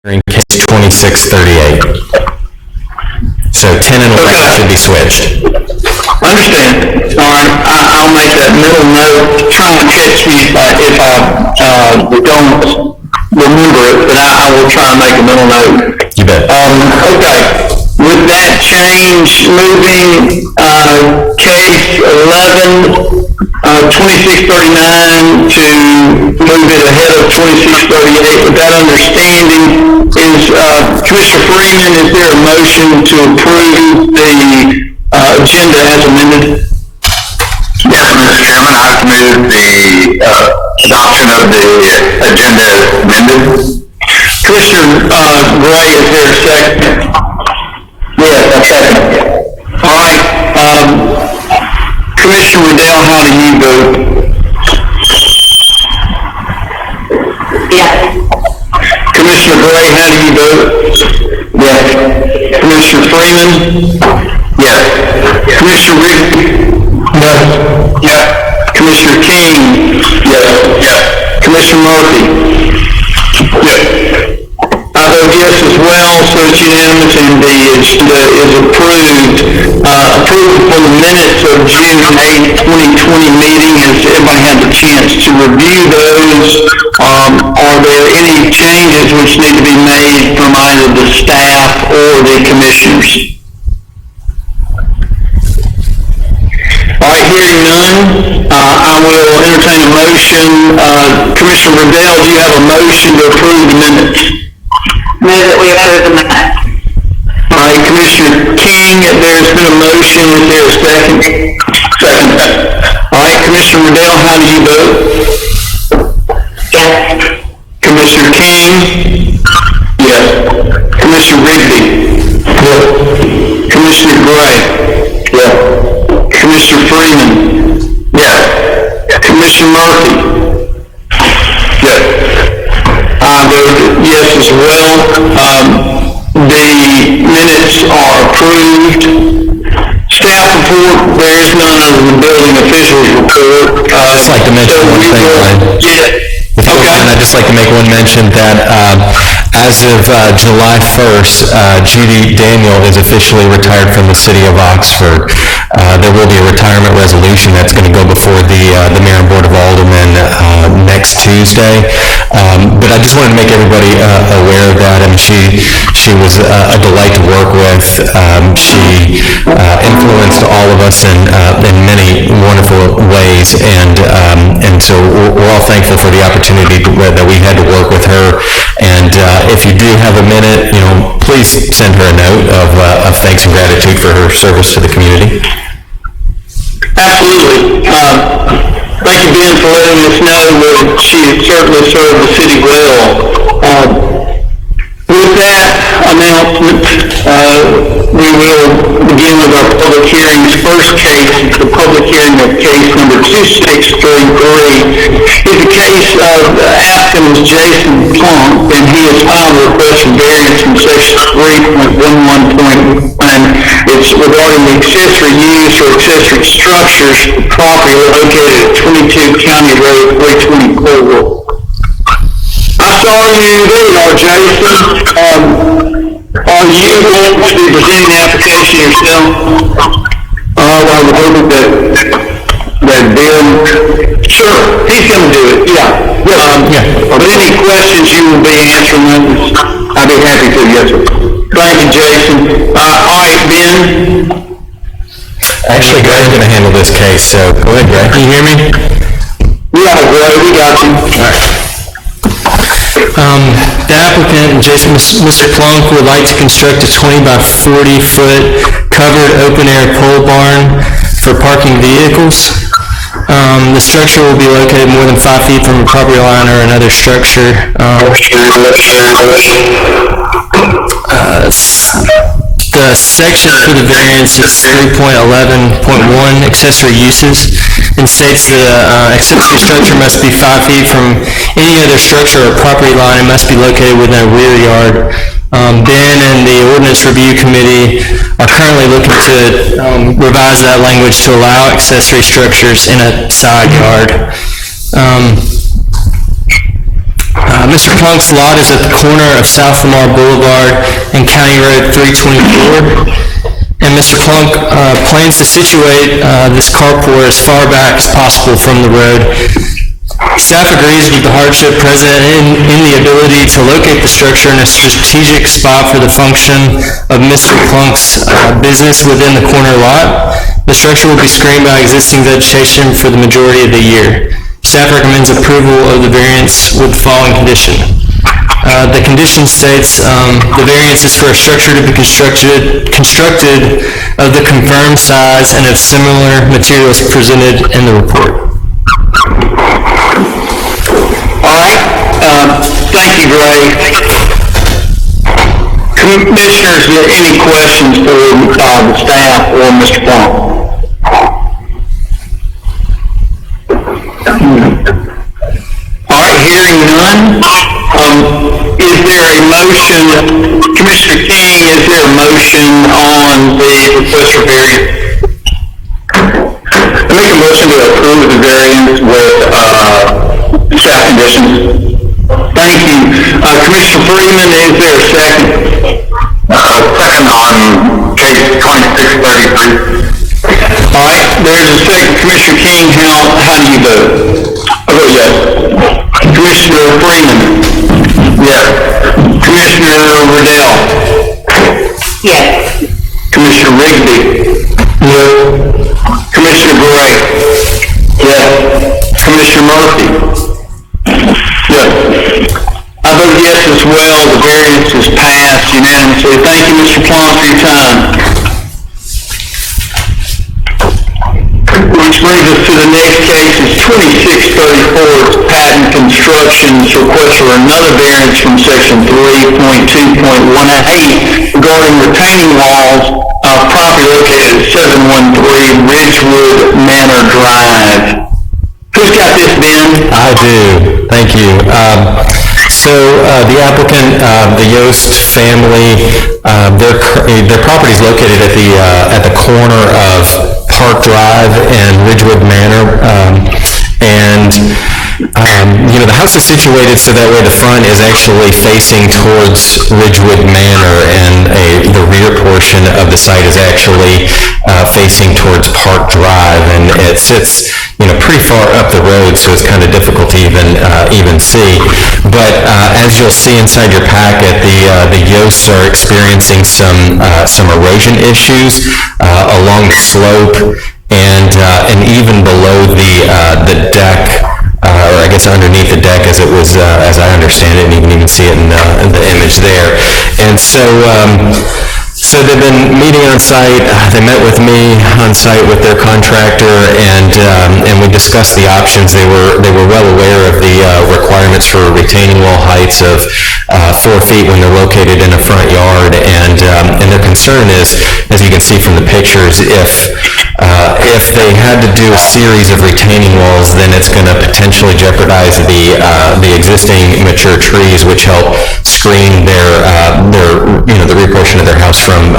in case 2638. So 10 and 11 should be switched. Understand. All right, I'll make that middle note. Try and catch me if I don't remember it, but I will try and make a middle note. You bet. Okay. With that change, moving case 11, 2639 to move it ahead of 2638. With that understanding, is Commissioner Freeman, is there a motion to approve the agenda as amended? Yes, Mr. Chairman, I move the adoption of the agenda as amended. Commissioner Gray, is there a second? Yes, I second. All right. Commissioner Riddell, how do you vote? Yes. Commissioner Gray, how do you vote? Yes. Commissioner Freeman? Yes. Commissioner Rigby? Yes. Yes. Commissioner King? Yes. Yes. Commissioner Murphy? Yes. I vote yes as well, so it's unanimous, and the agenda is approved. Approved for the minutes of June 8, 2020 meeting. Has everybody had the chance to review those? Are there any changes which need to be made from either the staff or the commissioners? All right, hearing none, I will entertain a motion. Commissioner Riddell, do you have a motion to approve the minutes? Move that we approve the minutes. All right, Commissioner King, there's been a motion. Is there a second? Second. All right, Commissioner Riddell, how do you vote? Yes. Commissioner King? Yes. Commissioner Rigby? Yes. Commissioner Gray? Yes. Commissioner Freeman? Yes. Commissioner Murphy? Yes. I vote yes as well. The minutes are approved. Staff report, there is none of the building officials report. I'd just like to mention one thing, Ryan. If you can, I'd just like to make one mention that as of July 1st, Judy Daniel is officially retired from the city of Oxford. There will be a retirement resolution that's going to go before the Mayor and Board of Aldermen next Tuesday. But I just wanted to make everybody aware of that. I mean, she was a delight to work with. She influenced all of us in many wonderful ways, and so we're all thankful for the opportunity that we had to work with her. And if you do have a minute, please send her a note of thanks and gratitude for her service to the community. Absolutely. Thank you, Ben, for letting us know that she has certainly served the city well. With that announcement, we will begin with our public hearings. First case, the public hearing of case number 2633 is the case of Atkins Jason Plunk, and he has filed a request for variance from section 3.11.1. It's regarding the accessory use or accessory structures property located at 22 County Road 324. I saw you, there you are, Jason. Are you going to be presenting the application yourself? I was hoping that Ben. Sure, he's going to do it, yeah. But any questions you will be answering them, I'd be happy to, yes, sir. thank you, Jason. All right, Ben. Actually, Greg's going to handle this case, so go ahead, Greg. Can you hear me? Yeah, Greg, we got you. All right. The applicant, Jason, Mr. Plunk, would like to construct a 20 by 40 foot covered open air pole barn for parking vehicles. The structure will be located more than 5 feet from a property line or another structure. The section for the variance is 3.11.1 accessory uses, and states the accessory structure must be 5 feet from any other structure or property line and must be located within a rear yard. Ben and the Ordinance Review Committee are currently looking to revise that language to allow accessory structures in a side yard. Mr. Plunk's lot is at the corner of South Lamar Boulevard and County Road 324. And Mr. Plunk plans to situate this carport as far back as possible from the road. Staff agrees with the hardship present in the ability to locate the structure in a strategic spot for the function of Mr. Plunk's business within the corner lot. The structure will be screened by existing vegetation for the majority of the year. Staff recommends approval of the variance with the following condition. The condition states the variance is for a structure to be constructed of the confirmed size and of similar materials presented in the report. All right, thank you, Gray. Commissioners, are there any questions for the staff or Mr. Plunk? All right, hearing none, is there a motion, Commissioner King, is there a motion on the request for variance? I make a motion to approve the variance with, staff conditions. Thank you. Commissioner Freeman, is there a second? Second on case 2633. All right, there's a second. Commissioner King, how do you vote? I vote yes. Commissioner Freeman? Yes. Commissioner Riddell? Yes. Commissioner Rigby? Yes. Commissioner Gray? Yes. Commissioner Murphy? Yes. I vote yes as well. The variance is passed unanimously. Thank you, Mr. Plum, for your time. Which brings us to the next case, is 2634, it's Patton Construction's request for another variance from section 3.2.18 regarding retaining walls of property located at 713 Ridgewood Manor Drive. Who's got this, Ben? I do, thank you. The applicant, the Yost family, their property is located at the corner of Park Drive and Ridgewood Manor, the house is situated so that way the front is actually facing towards Ridgewood Manor, and the rear portion of the site is actually facing towards Park Drive, and it sits pretty far up the road, so it's kind of difficult to even see. But as you'll see inside your packet, the Yosts are experiencing some erosion issues along the slope and even below the deck. Or I guess underneath the deck, as it was, as I understand it, and you can even see it in the image there. And so they've been meeting on site. They met with me on site with their contractor, and we discussed the options. They were well aware of the requirements for retaining wall heights of 4 feet when they're located in a front yard, and their concern is, as you can see from the pictures, if they had to do a series of retaining walls, then it's going to potentially jeopardize the existing mature trees, which help screen the rear portion of their house from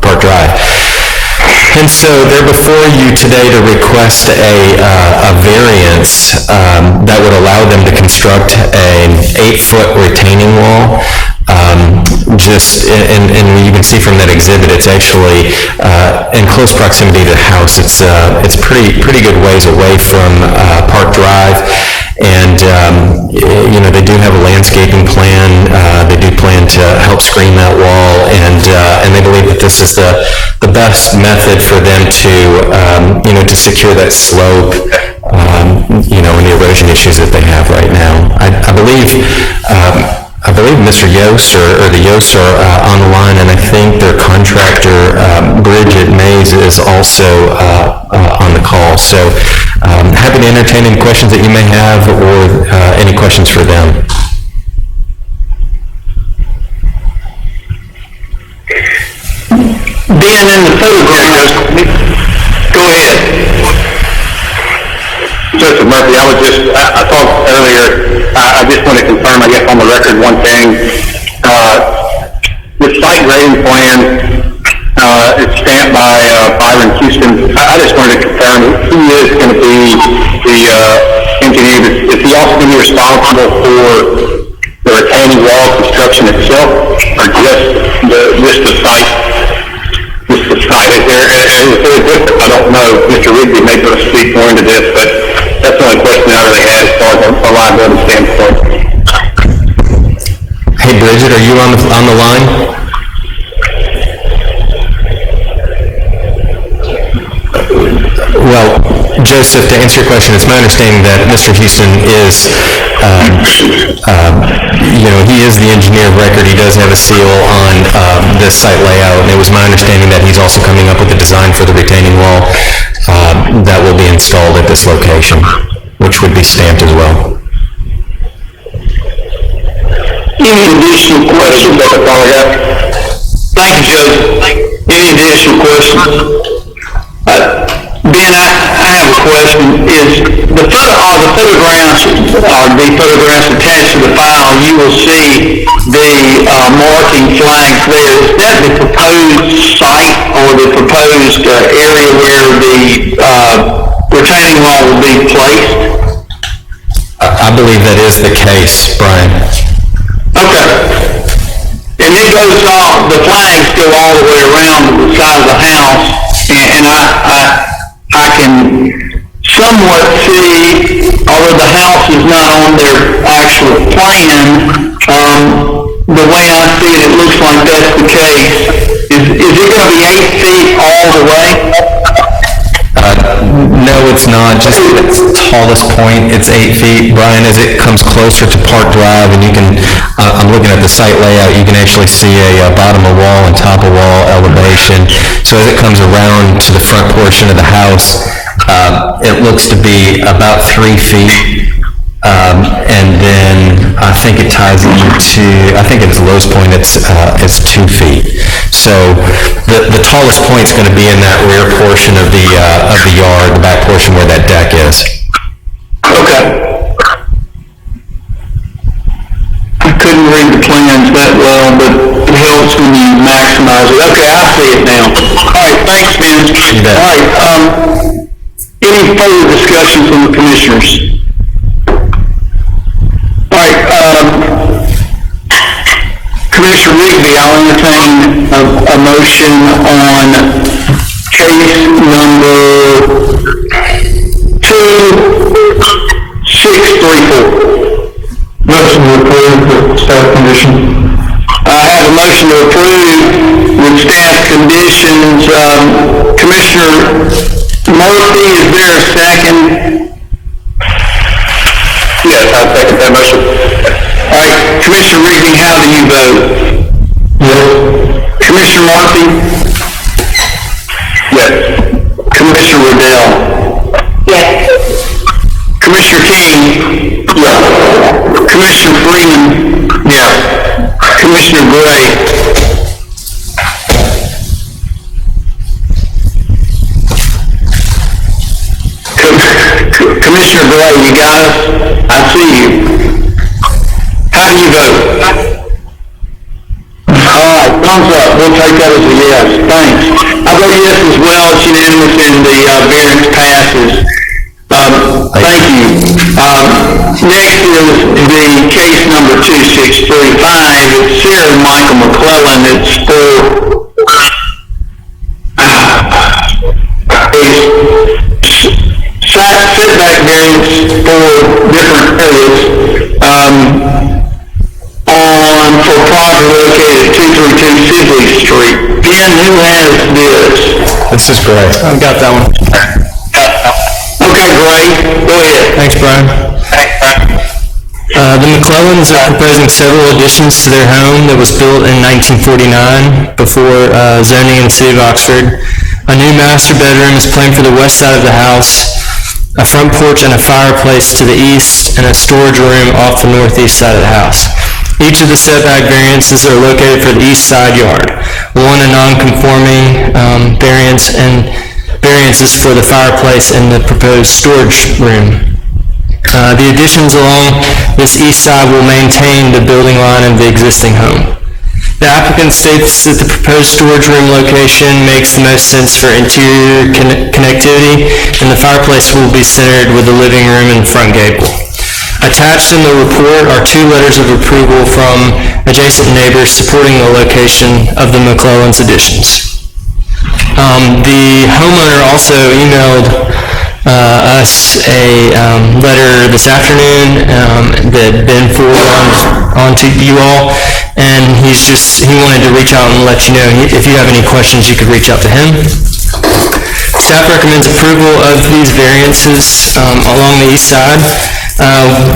Park Drive. And so they're before you today to request a variance that would allow them to construct an 8-foot retaining wall. And you can see from that exhibit, it's actually in close proximity to the house. It's pretty good ways away from Park Drive, and they do have a landscaping plan. They do plan to help screen that wall, and they believe that this is the best method for them to secure that slope, and the erosion issues that they have right now. I believe Mr. Yost or the Yosts are on the line, and I think their contractor, Bridget Mays, is also on the call. So happy to entertain any questions that you may have, or any questions for them. Ben, in the photograph, go ahead. Mr. Murphy, I talked earlier, I just want to confirm, I guess, on the record, one thing. The site grading plan, is stamped by Byron Houston. I just wanted to confirm who is going to be the engineer, is he also going to be responsible for the retaining wall construction itself, or just the site? Just the site. Is there a difference? I don't know. Mr. Rigby may be able to speak more into this, but that's the only question I really had as far as a liability standpoint. Hey, Bridget, are you on the line? Well, Joseph, to answer your question, it's my understanding that Mr. Houston is, he is the engineer of record. He does have a seal on this site layout, and it was my understanding that he's also coming up with a design for the retaining wall that will be installed at this location, which would be stamped as well. Any additional questions? That's all I got. Thank you, Joseph. Any additional questions? Ben, I have a question. Is the photographs attached to the file, you will see the marking flags there. Is that the proposed site or the proposed area where the retaining wall will be placed? I believe that is the case, Brian. Okay. And it goes the flags go all the way around the side of the house, and I can somewhat see, although the house is not on their actual plan, the way I see it, it looks like that's the case. Is it going to be 8 feet all the way? No, it's not. Just at its tallest point, it's 8 feet. Brian, as it comes closer to Park Drive, and you can, I'm looking at the site layout, you can actually see a bottom of wall and top of wall elevation. So as it comes around to the front portion of the house, it looks to be about 3 feet. And then I think it ties into, I think at its lowest point, it's 2 feet. So the tallest point is going to be in that rear portion of the yard, the back portion where that deck is. Okay. I couldn't read the plans that well, but it helps when you maximize it. Okay, I see it now. All right, thanks, Ben. You bet. All right, any further discussion from the commissioners? All right, Commissioner Rigby, I'll entertain a motion on case number 2634. Motion to approve with staff condition. I have a motion to approve with staff conditions. Commissioner Murphy, is there a second? Yes, I second that motion. All right, Commissioner Rigby, how do you vote? Yes. Commissioner Murphy? Yes. Commissioner Riddell? Yes. Commissioner King? Yes. Commissioner Freeman? Yes. Commissioner Gray? Commissioner Gray, you got us? I see you. How do you vote? All right, thumbs up. We'll take that as a yes. Thanks. I vote yes as well. It's unanimous and the variance passes. Thank you. Next is the case number 2635. It's Sarah and Michael McClellan. It's for setback variance for different areas for property located at 232 Sibley Street. Ben, who has this? This is great. I've got that one. Okay, great. Go ahead. Thanks, Brian. The McClellans are proposing several additions to their home that was built in 1949 before zoning in the city of Oxford. A new master bedroom is planned for the west side of the house, a front porch and a fireplace to the east, and a storage room off the northeast side of the house. Each of the setback variances are located for the east side yard. One a non-conforming variance and variances for the fireplace and the proposed storage room. The additions along this east side will maintain the building line of the existing home. The applicant states that the proposed storage room location makes the most sense for interior connectivity, and the fireplace will be centered with the living room and front gable. Attached in the report are 2 letters of approval from adjacent neighbors supporting the location of the McClellan's additions. The homeowner also emailed us a letter this afternoon that Ben forwarded on to you all, and he wanted to reach out and let you know if you have any questions, you could reach out to him. Staff recommends approval of these variances along the east side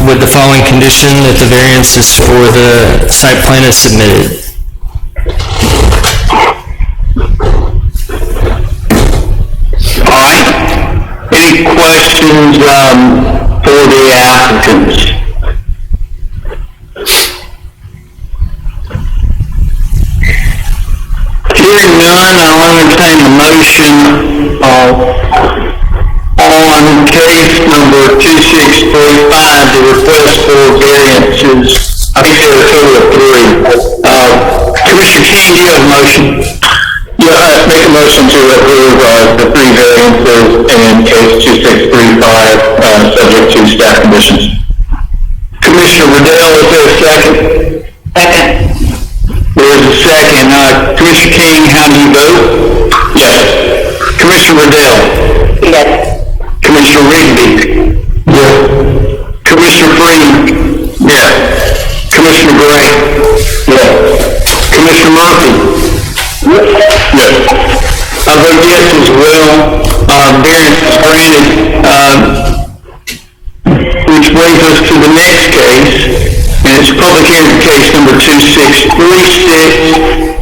with the following condition, that the variances for the site plan is submitted. All right. Any questions for the applicants? Hearing none, I'll entertain a motion on case number 2635, the request for variances. I think there are a total of 3. Commissioner King, do you have a motion? Yeah, make a motion to approve the 3 variances in case 2635, subject to staff conditions. Commissioner Riddell, is there a second? Second. There's a second. Commissioner King, how do you vote? Yes. Commissioner Riddell? Yes. Commissioner Rigby? Yes. Commissioner Freeman? Yes. Commissioner Gray? Yes. Commissioner Murphy? Yes. I vote yes as well. Variance is granted, which brings us to the next case, and it's public hearing case number 2636.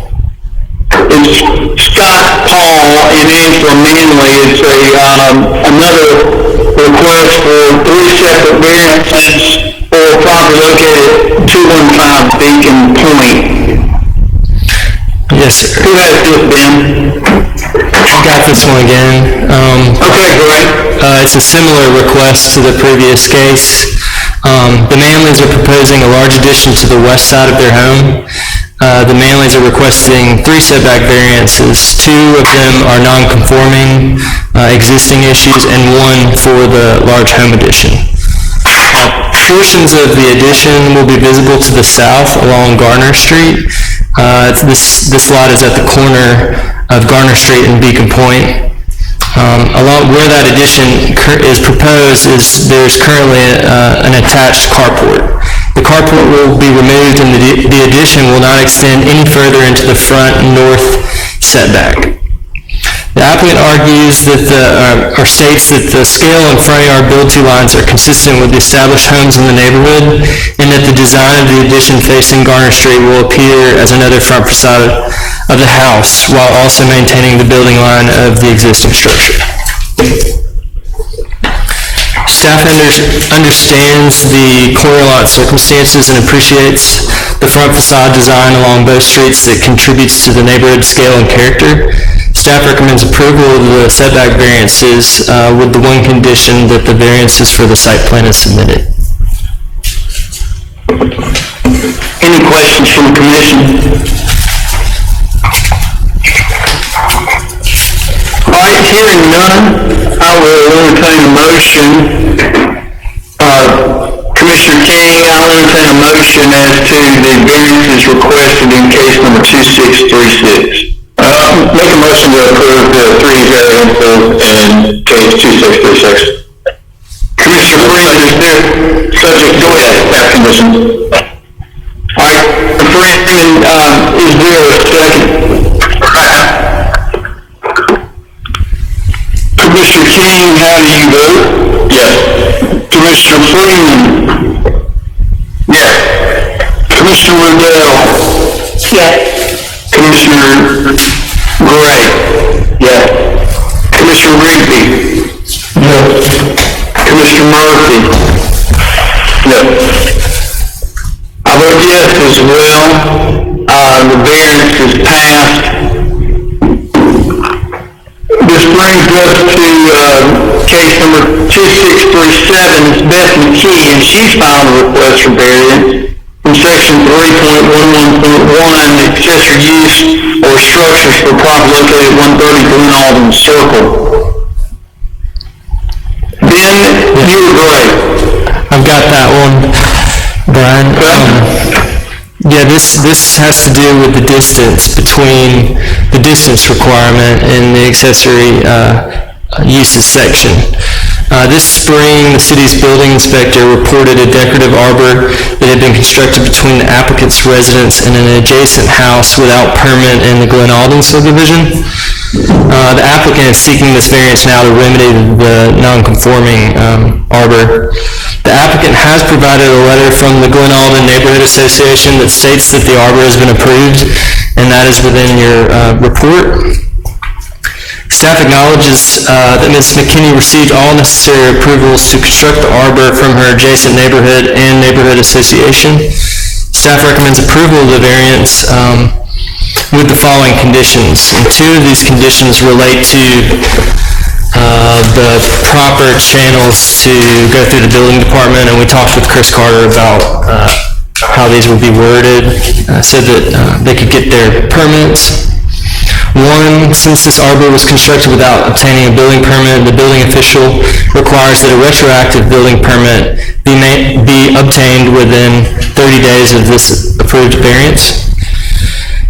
It's Scott Paul and Angela Manley. It's another request for 3 separate variances for a property located at 215 Beacon Point. Yes, sir. Who has this, Ben? I've got this one again. Okay, great. It's a similar request to the previous case. The Manleys are proposing a large addition to the west side of their home. The Manleys are requesting 3 setback variances. 2 of them are non-conforming existing issues, and 1 for the large home addition. Portions of the addition will be visible to the south along Garner Street. This lot is at the corner of Garner Street and Beacon Point. Along where that addition is proposed there's currently an attached carport. The carport will be removed, and the addition will not extend any further into the front north setback. The applicant argues that or states that the scale and front yard build-to lines are consistent with the established homes in the neighborhood, and that the design of the addition facing Garner Street will appear as another front facade of the house, while also maintaining the building line of the existing structure. Staff understands the corner lot circumstances and appreciates the front facade design along both streets that contributes to the neighborhood scale and character. Staff recommends approval of the setback variances with the one condition that the variances for the site plan is submitted. Any questions from the commission? All right, hearing none, I will entertain a motion. Commissioner King, I'll entertain a motion as to the variances requested in case number 2636. Make a motion to approve the 3 variances in case 2636. Commissioner Freeman, is there, subject to staff conditions? All right, Freeman, is there a second? Commissioner King, how do you vote? Yes. Commissioner Freeman? Yes. Commissioner Riddell? Yes. Commissioner Gray? Yes. Commissioner Rigby? Yes. Commissioner Murphy? Yes. I vote yes as well. The variance is passed. This brings us to case number 2637. It's Beth McKee, and she's filed a request for variance. We from section 3.11.1, accessory use or structures for property located at 130 Glen Alden Circle. Ben, you were great. I've got that one, Brian. Yeah, this has to do with the distance between the distance requirement in the accessory uses section. This spring, the city's building inspector reported a decorative arbor that had been constructed between the applicant's residence and an adjacent house without permit in the Glen Alden subdivision. The applicant is seeking this variance now to remedy the non-conforming arbor. The applicant has provided a letter from the Glen Alden Neighborhood Association that states that the arbor has been approved, and that is within your report. Staff acknowledges that Ms. McKinney received all necessary approvals to construct the arbor from her adjacent neighborhood and neighborhood association. Staff recommends approval of the variance with the following conditions. And two of these conditions relate to the proper channels to go through the building department, and we talked with Chris Carter about how these would be worded so that they could get their permits. One, since this arbor was constructed without obtaining a building permit, the building official requires that a retroactive building permit be obtained within 30 days of this approved variance.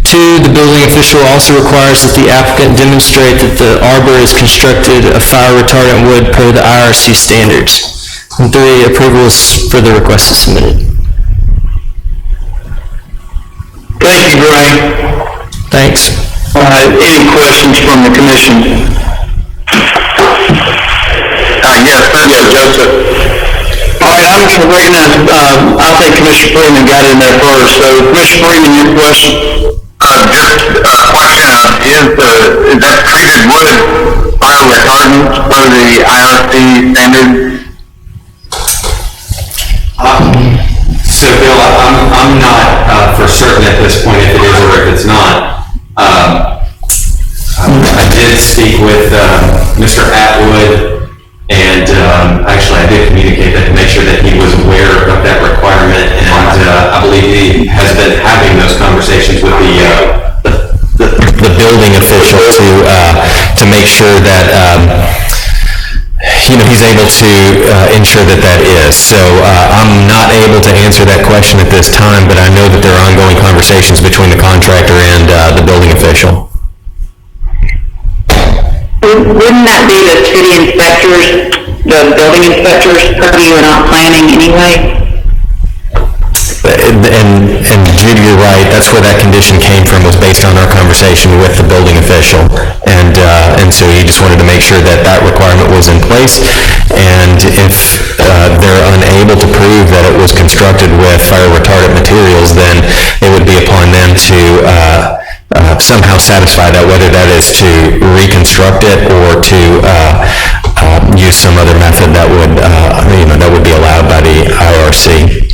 Two, the building official also requires that the applicant demonstrate that the arbor is constructed of fire retardant wood per the IRC standards. And three, approval is for the request is submitted. Thank you, Gray. Thanks. Any questions from the commission? Yes, Joseph. All right, I'm just going to recognize, I think Commissioner Freeman got in there first. So, Commissioner Freeman, your question? Just a question, is that treated wood fire retardant for the IRC standards? So Bill, I'm not for certain at this point if it is or if it's not. I did speak with Mr. Atwood, and actually I did communicate that to make sure that he was aware of that requirement, and I believe he has been having those conversations with the building official to make sure that he's able to ensure that that is. So I'm not able to answer that question at this time, but I know that there are ongoing conversations between the contractor and the building official. Wouldn't that be the city inspectors, the building inspectors, purview and not planning anyway? And Judy, you're right, that's where that condition came from, was based on our conversation with the building official. And so he just wanted to make sure that that requirement was in place. And if they're unable to prove that it was constructed with fire retardant materials, then it would be upon them to somehow satisfy that, whether that is to reconstruct it or to use some other method that would, that would be allowed by the IRC.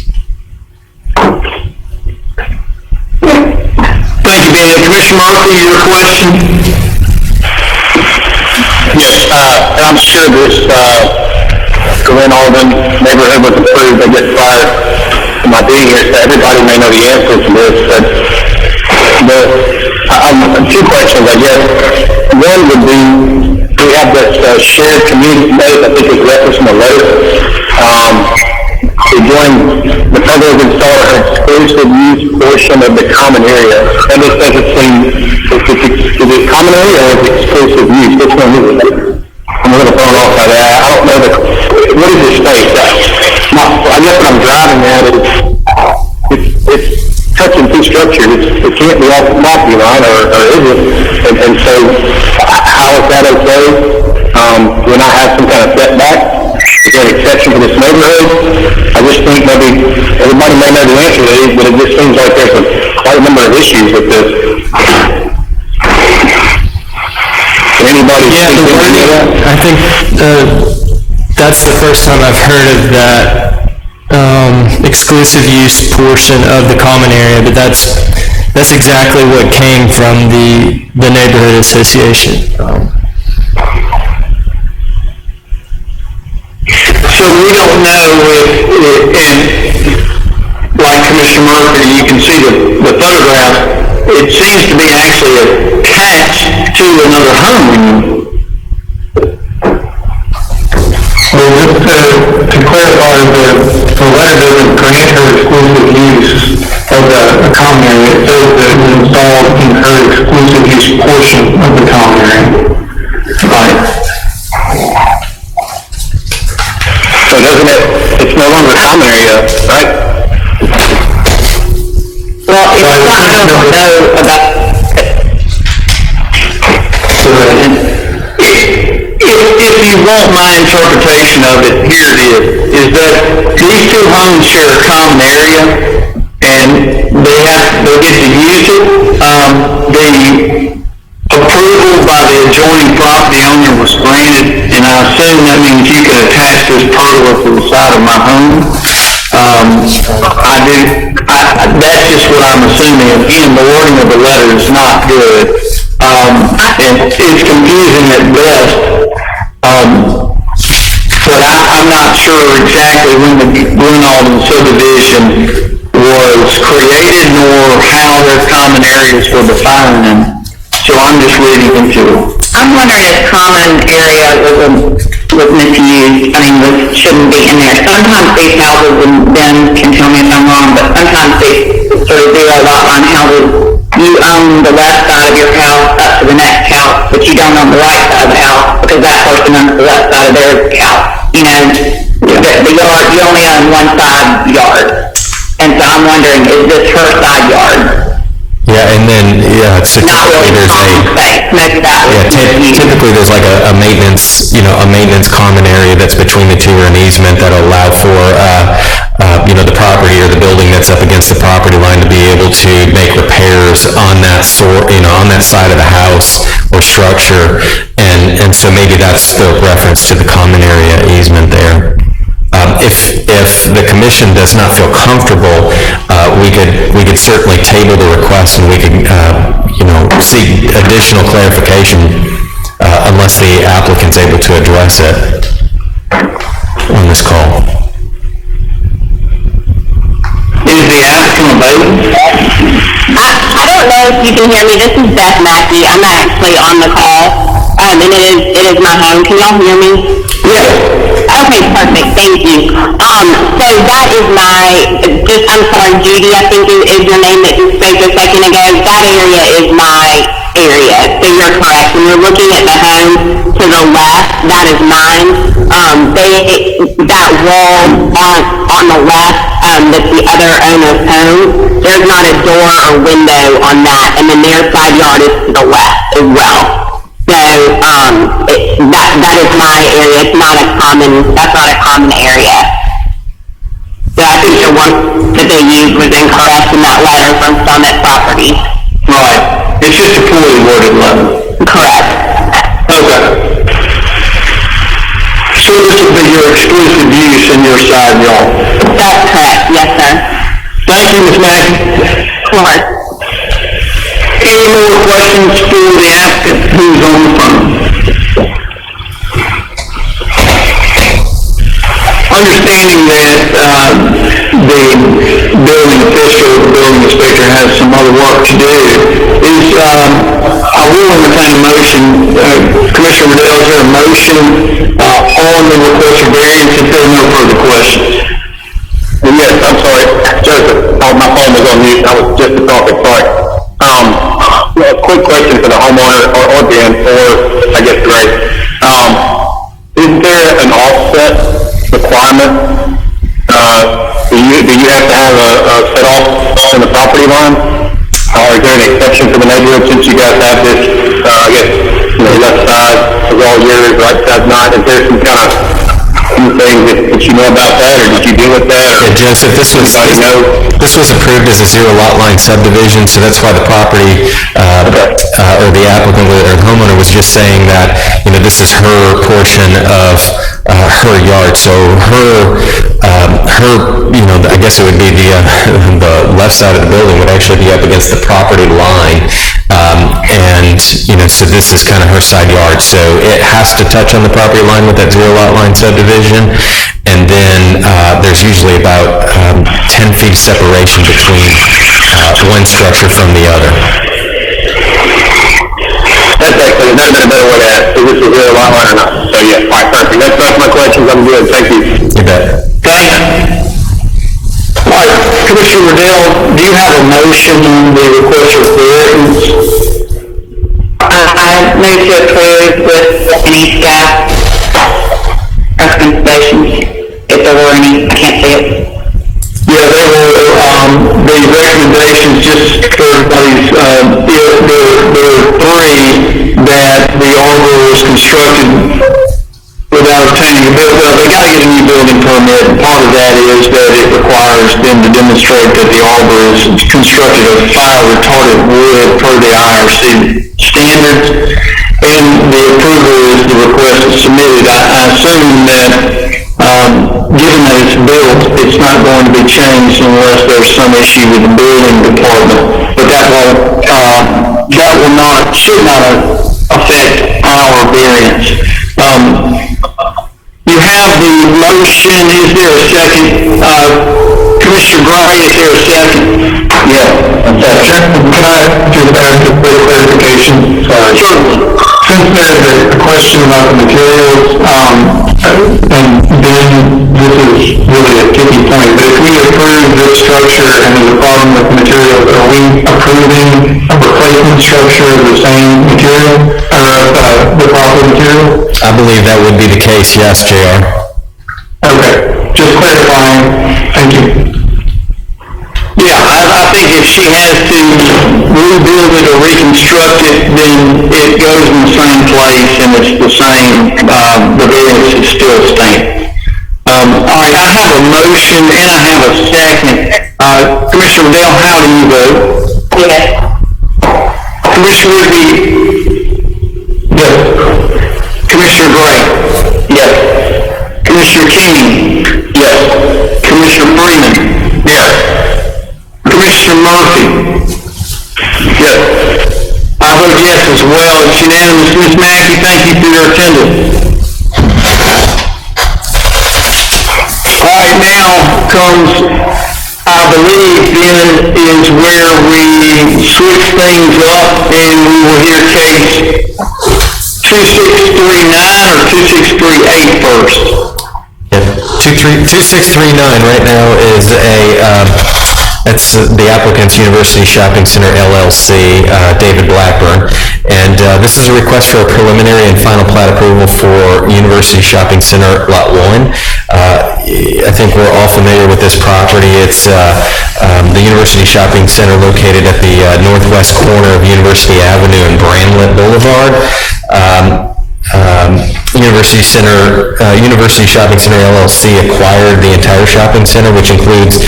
Thank you, Ben. Commissioner Murphy, your question? Yes, I'm sure this Glen Alden neighborhood was approved. I guess prior to my being here, so everybody may know the answer to this, but two questions, I guess. One would be, we have this shared community space, I think it's referenced in the letter. To join the public installer exclusive use portion of the common area. And this doesn't seem, is it common area or is it exclusive use? Which one is it? I'm a little thrown off by that. I don't know what is this space? I guess what I'm driving at is, it's touching two structures. It can't be off the property line, or is it? And so, how is that okay? Do I have some kind of setback? Is there an exception for this neighborhood? I just think maybe everybody may know the answer to these, but it just seems like there's quite a number of issues with this. Anybody? I think that's the first time I've heard of that exclusive use portion of the common area, but that's exactly what came from the neighborhood association. So we don't know if, and like Commissioner Murphy, you can see the photograph, it seems to be actually attached to another home. Well, just to clarify, the letter doesn't grant her exclusive use of the common area. It says that it was installed in her exclusive use portion of the common area. Right. So it's no longer a common area, right? Well, it's not going to know about, If you want my interpretation of it, here it is that these two homes share a common area, and they get to use it. The approval by the adjoining property owner was granted, and I assume that means you can attach this pergola to the side of my home. That's just what I'm assuming. Again, the wording of the letter is not good. And it's confusing at best. But I'm not sure exactly when the Grunwald subdivision was created nor how their common areas were defined, and so I'm just reading into it. I'm wondering if common area was misused, shouldn't be in there. Sometimes these houses, and Ben can tell me if I'm wrong, but sometimes they sort of zero lot line houses, you own the left side of your house up to the next house, but you don't own the right side of the house, because that person owns the left side of their house. You know, the yard, you only own one side yard. And so I'm wondering, is this her side yard? Yeah, and then, so typically there's typically there's like a maintenance, a maintenance common area that's between the two, or an easement that'll allow for, the property or the building that's up against the property line to be able to make repairs on that on that side of the house or structure. And so maybe that's the reference to the common area easement there. If the commission does not feel comfortable, we could certainly table the request, and we could, seek additional clarification, unless the applicant's able to address it on this call. Is the applicant available? I don't know if you can hear me. This is Beth Mackey. I'm actually on the call, and it is my home. Can y'all hear me? Yes. Okay, perfect. Thank you. So that is I'm sorry, Judy, I think is your name that you spoke a second ago. That area is my area. So you're correct. When you're looking at the home to the left, that is mine. That wall on the left, that's the other owner's home, there's not a door or window on that, and then their side yard is to the left as well. So, that is my area. It's not that's not a common area. So I think the one that they used was incorrect in that letter from Summit Properties. Right. It's just a poorly worded letter. Correct. Okay. So this will be your exclusive use in your side yard? That's correct. Yes, sir. Thank you, Ms. Mackey. Of course. Any more questions for the applicant who's on the phone? Understanding that the building official, the building inspector has some other work to do, I will entertain a motion. Commissioner Riddell, is there a motion on the request for variance if there are no further questions? Yes, I'm sorry, Joseph, my phone was on mute, I was just talking, sorry. A quick question for the homeowner, or Dan, or I guess Greg. Is there an offset requirement? Do you have to have a set off in the property line? Or is there an exception for the neighborhood since you guys have this, left side is all yours, right side's not? Is there some kind of anything that you know about that, or did you deal with that? Or Joseph, this was approved as a zero lot line subdivision, so that's why the property, or the applicant or the homeowner was just saying that, this is her portion of her yard, so her, I guess it would be the left side of the building would actually be up against the property line, and, so this is kind of her side yard, so it has to touch on the property line with that zero lot line subdivision, and then there's usually about 10 10 feet separation between one structure from the other. That's actually never been a better way to ask, so this is really a lot line or not. So yeah, all right, perfect. That's my questions. I'm good. Thank you. You bet. Thanks. All right, Commissioner Riddell, do you have a motion on the request for variance? I move to approve with any staff recommendations, if there were any, I can't see it. Yeah, there were, the recommendations, just for everybody's, there were three that the arbor was constructed without obtaining a building. Well, they gotta get a new building permit, and part of that is that it requires them to demonstrate that the arbor is constructed of fire retardant wood per the IRC standards, and the approval is the request is submitted. I assume that, given that it's built, it's not going to be changed unless there's some issue with the building department, but that will not, should not affect our variance. You have the motion, is there a second? Commissioner Gray, is there a second? Yeah, can I just ask a bit of clarification? Sorry. Certainly. Since there's a question about the materials, and then this is really a tricky point, but if we approve this structure and there's a problem with the materials, are we approving a replacement structure of the same material, or the proper material? I believe that would be the case, yes, JR. Okay, just clarifying, thank you. Yeah, I think if she has to rebuild it or reconstruct it, then it goes in the same place and it's the same, the variance is still staying. All right, I have a motion and I have a second. Commissioner Riddell, how do you vote? Yes. Commissioner Whitby? Yes. Commissioner Gray? Yes. Commissioner King? Yes. Commissioner Freeman? Yes. Commissioner Murphy? Yes. I vote yes as well. It's unanimous. Ms. Mackey, thank you for your attendance. All right, now comes, I believe, then is where we switch things up and we will hear case 2639 or 2638 first. Yep. 2639 right now is that's the applicant's University Shopping Center LLC, David Blackburn. And this is a request for a preliminary and final plat approval for University Shopping Center Lot 1. I think we're all familiar with this property. It's the University Shopping Center located at the northwest corner of University Avenue and Bramlett Boulevard. University Shopping Center LLC acquired the entire shopping center, which includes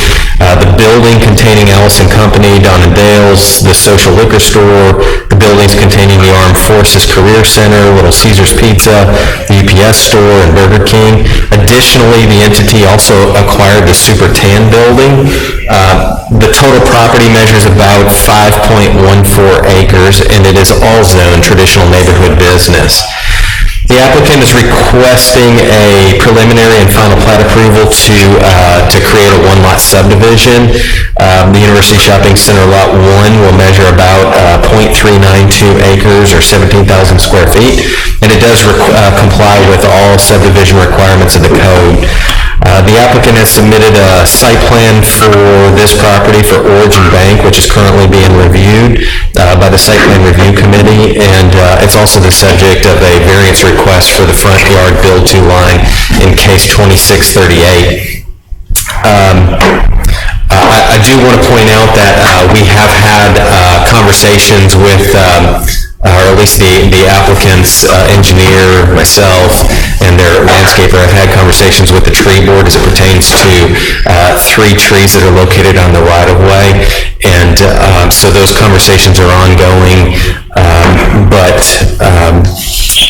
the building containing Allison Company, Don and Dale's, the social liquor store, the buildings containing the Armed Forces Career Center, Little Caesars Pizza, the UPS store, and Burger King. Additionally, the entity also acquired the Super Tan building. The total property measures about 5.14 acres, and it is all zoned traditional neighborhood business. The applicant is requesting a preliminary and final plat approval to create a one-lot subdivision. The University Shopping Center Lot 1 will measure about 0.392 acres or 17,000 square feet, and it does comply with all subdivision requirements of the code. The applicant has submitted a site plan for this property for Origin Bank, which is currently being reviewed by the Site Plan Review Committee, and it's also the subject of a variance request for the front yard build-to line in case 2638. I do want to point out that we have had conversations with or at least the applicant's engineer, myself, and their landscaper have had conversations with the tree board as it pertains to 3 trees that are located on the right-of-way. And so those conversations are ongoing, but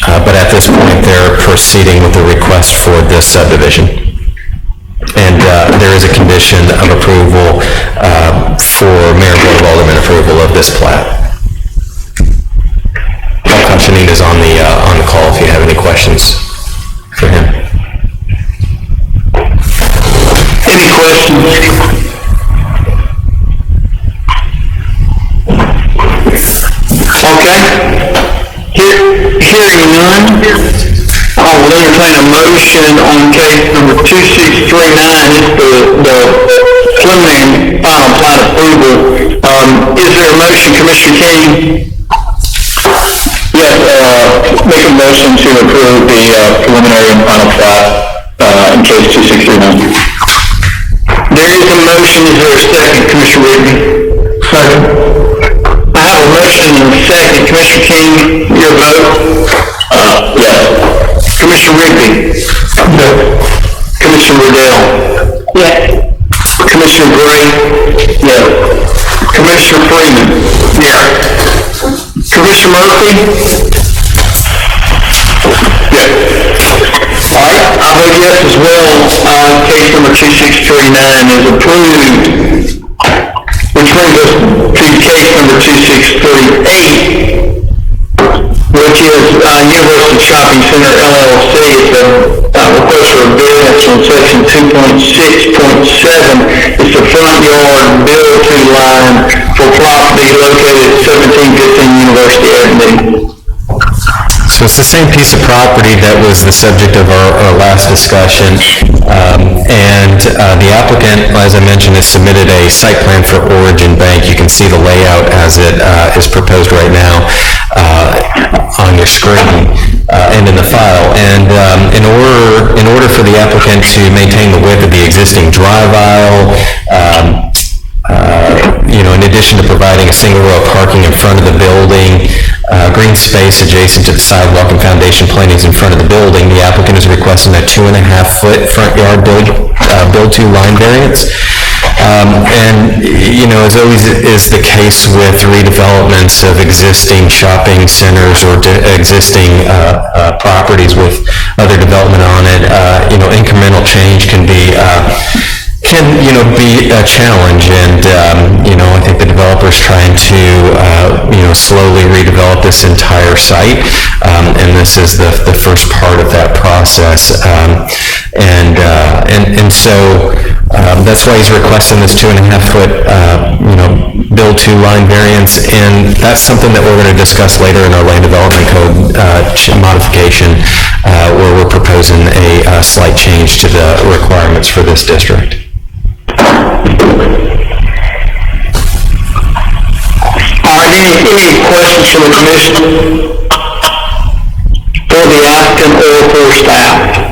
at this point, they're proceeding with the request for this subdivision. And there is a condition of approval for Mayor Board of Alderman approval of this plat. Shanine is on the call if you have any questions for him. Any questions? I will entertain a motion on case number 2639. It's the preliminary final plat approval. Is there a motion, Commissioner King? Yes, make a motion to approve the preliminary and final plat in case 2639. There is a motion. Is there a second, Commissioner Whitney? Second. I have a motion and a second. Commissioner King, your vote? Yes. Commissioner Rigby? Yes. Commissioner Riddell? Yes. Commissioner Gray? Yes. Commissioner Freeman? Yes. Commissioner Murphy? Yes. All right, I vote yes as well. Case number 2639 is approved, which brings us to case number 2638, which is University Shopping Center LLC. It's a request for a variance on section 2.6.7. It's the front yard build-to line for property located at 1715 University Avenue. So it's the same piece of property that was the subject of our last discussion. The applicant, as I mentioned, has submitted a site plan for Origin Bank. You can see the layout as it is proposed right now on your screen and in the file. And in order for the applicant to maintain the width of the existing drive aisle, in addition to providing a single row of parking in front of the building, green space adjacent to the sidewalk and foundation plantings in front of the building, the applicant is requesting a 2.5-foot front yard build-to line variance. As always is the case with redevelopments of existing shopping centers or existing properties with other development on it, incremental change can be a challenge, and I think the developer's trying to slowly redevelop this entire site, and this is the first part of that process, so that's why he's requesting this 2.5-foot build-to line variance, and that's something that we're going to discuss later in our land development code modification, where we're proposing a slight change to the requirements for this district. All right, any questions from the commission for the applicant or for staff?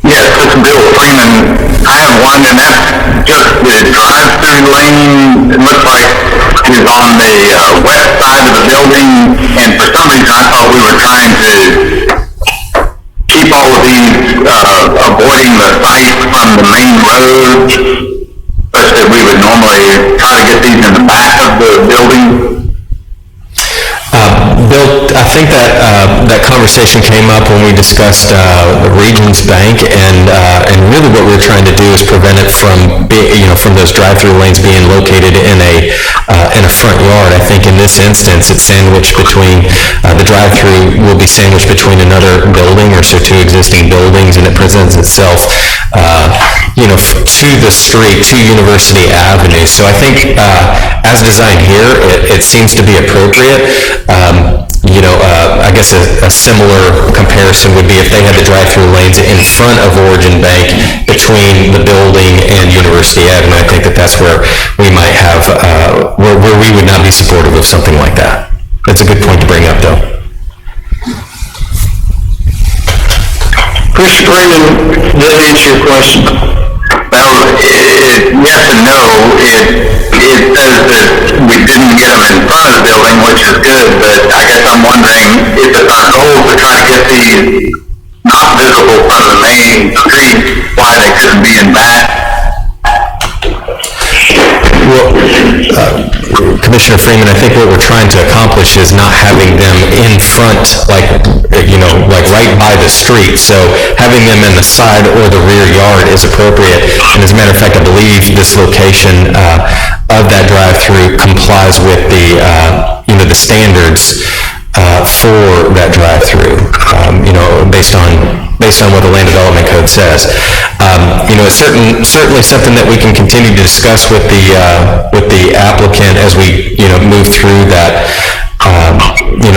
Yes, this is Bill Freeman. I have one, and that's just the drive-through lane. It looks like it is on the west side of the building, and for some reason I thought we were trying to keep all of these, avoiding the site from the main road, such that we would normally try to get these in the back of the building. Bill, I think that conversation came up when we discussed the Regions Bank, and really what we're trying to do is prevent it from from those drive-through lanes being located in a front yard. I think in this instance, it's sandwiched between the drive-through will be sandwiched between another building or two existing buildings, and it presents itself to the street, to University Avenue. So I think as designed here, it seems to be appropriate. I guess a similar comparison would be if they had the drive-through lanes in front of Origin Bank between the building and University Avenue. I think that's where we might have, where we would not be supportive of something like that. That's a good point to bring up, though. Chris Freeman, does that answer your question? Well, yes and no. It says that we didn't get them in front of the building, which is good, but I guess I'm wondering if it's our goal to try to get these not visible from the main street, why they couldn't be in back. Well, Commissioner Freeman, I think what we're trying to accomplish is not having them in front, like right by the street. So having them in the side or the rear yard is appropriate. And as a matter of fact, I believe this location of that drive-through complies with the standards for that drive-through, based on what the Land Development Code says. It's certainly something that we can continue to discuss with the applicant as we, move through that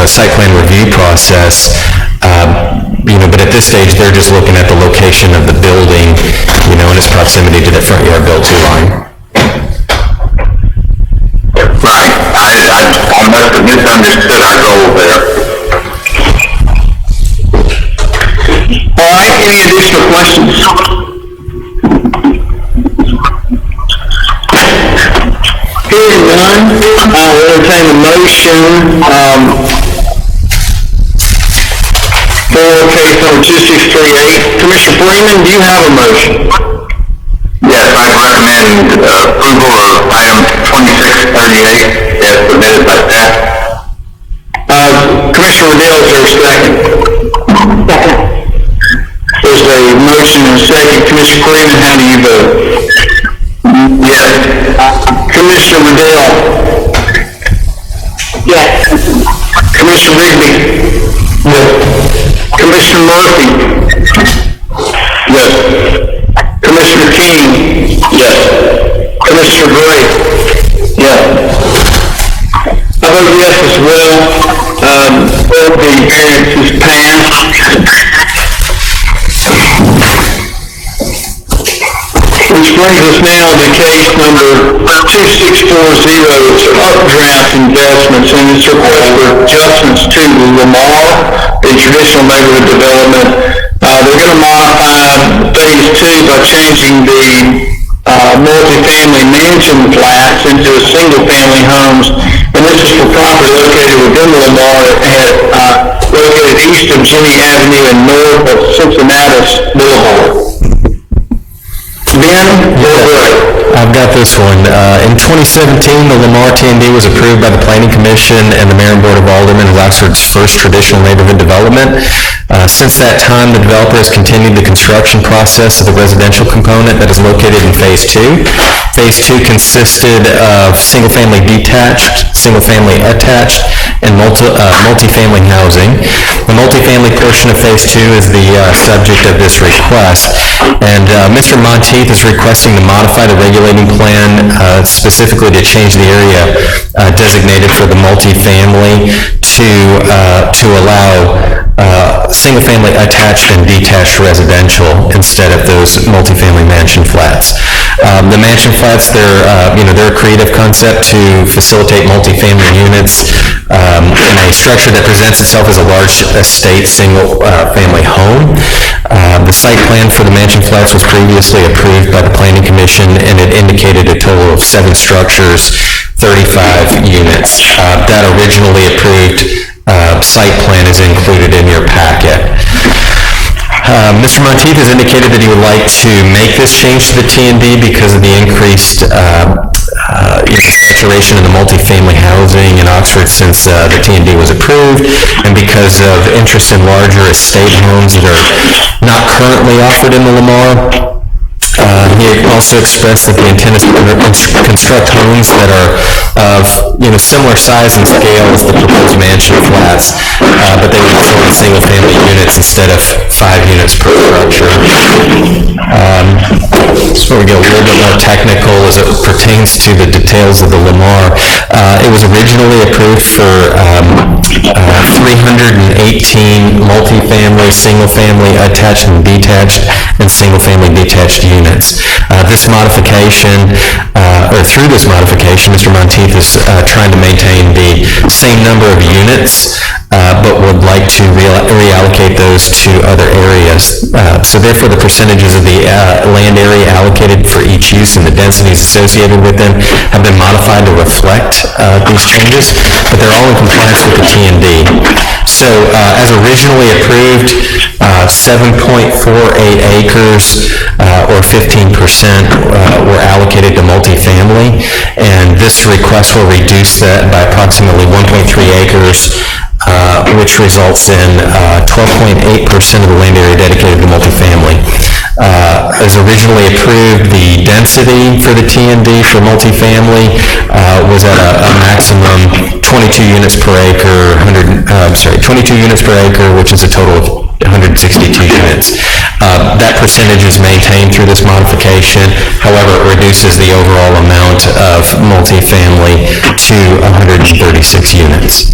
site plan review process. But at this stage, they're just looking at the location of the building, and its proximity to the front yard build-to line. Right. I must have misunderstood our goal there. All right, any additional questions? Hearing none, I'll entertain a motion, for case number 2638. Commissioner Freeman, do you have a motion? Yes, I recommend approval of item 2638 as submitted by staff. Commissioner Riddell, is there a second? Second. There's a motion and a second. Commissioner Freeman, how do you vote? Yes. Commissioner Riddell? Yes. Commissioner Rigby? Yes. Commissioner Murphy? Yes. Commissioner King? Yes. Commissioner Gray? Yes. I vote yes as well. The variance is passed. Which brings us now to case number 2640, it's Updraft Investments, and it's a request for adjustments to the Lamar, the traditional neighborhood development. They're going to modify phase 2 by changing the multifamily mansion flats into single-family homes, and this is for property located within the Lamar, located east of Jenny Avenue and north of Cincinnatus Boulevard. Ben, I've got this one. In 2017, the Lamar T&D was approved by the Planning Commission and the Mayor and Board of Aldermen as Oxford's first traditional neighborhood development. Since that time, the developer has continued the construction process of the residential component that is located in Phase 2. Phase 2 consisted of single-family detached, single-family attached, and multifamily housing. The multifamily portion of Phase 2 is the subject of this request, and Mr. Monteith is requesting to modify the regulating plan specifically to change the area designated for the multifamily to allow single-family attached and detached residential instead of those multifamily mansion flats. The mansion flats, they're a creative concept to facilitate multifamily units in a structure that presents itself as a large estate single-family home. The site plan for the mansion flats was previously approved by the Planning Commission, and it indicated a total of 7 structures, 35 units. That originally approved site plan is included in your packet. Mr. Monteith has indicated that he would like to make this change to the T&D because of the increased saturation in the multifamily housing in Oxford since the T&D was approved, and because of interest in larger estate homes that are not currently offered in the Lamar. He also expressed that the intent is to construct homes that are of similar size and scale as the proposed mansion flats, but they would be sold in single-family units instead of 5 units per structure. So we get a little bit more technical as it pertains to the details of the Lamar. It was originally approved for 318 multifamily, single-family attached and detached, and single-family detached units. This modification, through this modification, Mr. Monteith is trying to maintain the same number of units, but would like to reallocate those to other areas. So therefore, the percentages of the land area allocated for each use and the densities associated with them have been modified to reflect these changes, but they're all in compliance with the T&D. So as originally approved, 7.48 acres or 15% were allocated to multifamily, and this request will reduce that by approximately 1.3 acres, which results in 12.8% of the land area dedicated to multifamily. As originally approved, the density for the T&D for multifamily was at a maximum 22 units per acre, 22 units per acre, which is a total of 162 units. That percentage is maintained through this modification. However, it reduces the overall amount of multifamily to 136 units.